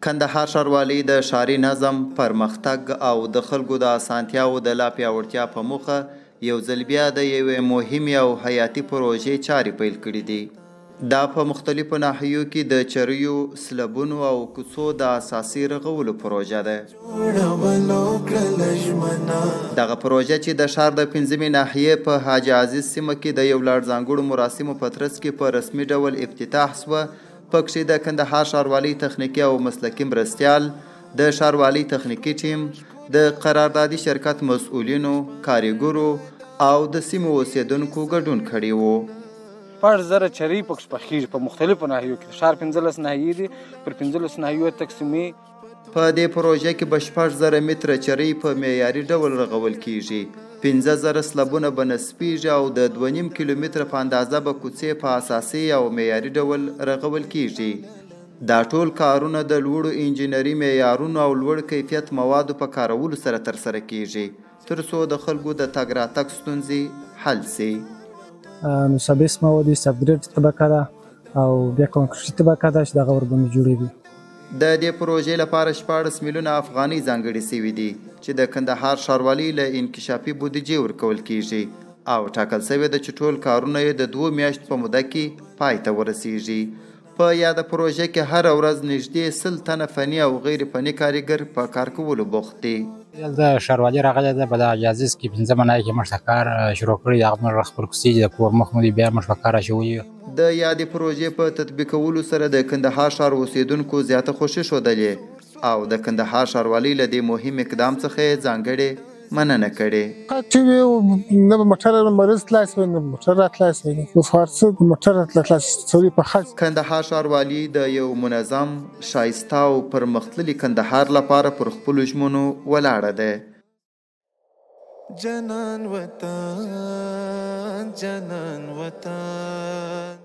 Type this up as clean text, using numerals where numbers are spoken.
کندهار ښاروالي د ښاري نظم، پرمختګ او د خلکو د اسانتیاوو د لا پیاوړتیا په موخه یو ځل بیا د یوې مهمې او حیاتي پروژې چارې پیل کړي دي. دا په مختلفو ناحیو کې د چریو، سلبونو او کوڅو د اساسي رغولو پروژه ده. دغه پروژه چې د ښار د 5مې ناحیې په حاجي عزیز سیمه کې د یو لړ ځانګړو مراسمو په ترڅ کې په رسمي ډول افتتاح شوه. پکې د کندهار ښاروالي تخنیکي او مسلکي مرستیال، د ښاروالي تخنیکي ټیم، د قراردادي شرکت مسؤلینو، کارګرو او د سیمو اوسیدونکو ګډون کړی و. 1000 چرۍ پکې پخېږي په مختلفو ناحیو کې. ښار 15 ناحیې دي، پر 15 ناحیو تقسیمې. په دې پروژه کې به 6000 متره چرۍ په معیاري ډول رغول کیږي. 15000 سلبونه به نصبیږي او د 2.5 کیلومتره په اندازه به کوڅې په اساسي او معیاري ډول رغول کیږي. دا ټول کارونه د لوړو انجینري معیارونو او لوړ کیفیت موادو په کارولو سره ترسره کیږي تر څو د خلکو د تګ راتګ ستونزې حل سي. نو سبیس مواد سبګریډ طبقه ده او بیا کانکریټي طبقه ده چې دغه ورباندې جوړیږي. د دې پروژې لپاره 14 میلیونه افغانۍ ځانګړې شوي دي چې د کندهار ښاروالۍ له انکشافي بودیجې ورکول کیږي او ټاکل شوې ده چې ټول کارونه یې د 2 میاشتو په موده کې پای ته ورسیږي. په یاده پروژه کې هر ورځ نږدې 100 تنه فني او غیر فني کارګر په کار کولو بوخت دي. د ښاروالي راغلی ده په د عزیز کې 15 ناحیې کې موږ کار شروع کړی. هغه موږ خپل کوڅې چې د کور مخ مو بیا موږ په کار اچولي. د یادې پروژې په تطبیقولو سره د کندهار ښار اوسیدونکو زیاته خوښي ښودلې او د کندهار ښاروالۍ له دې مهم اقدام څخه یې ځانګړې مننه کړې. نه به موټر مریض خلاص وي، نه موټر راتلاس وي، خو فارڅه موټر راتلاس سوري په خاص. کندهار ښاروالي د یو منظم، شایسته او پرمختللي کندهار لپاره پر خپلو ژمنو ولاړه ده. جنان وطن، جنان وطن.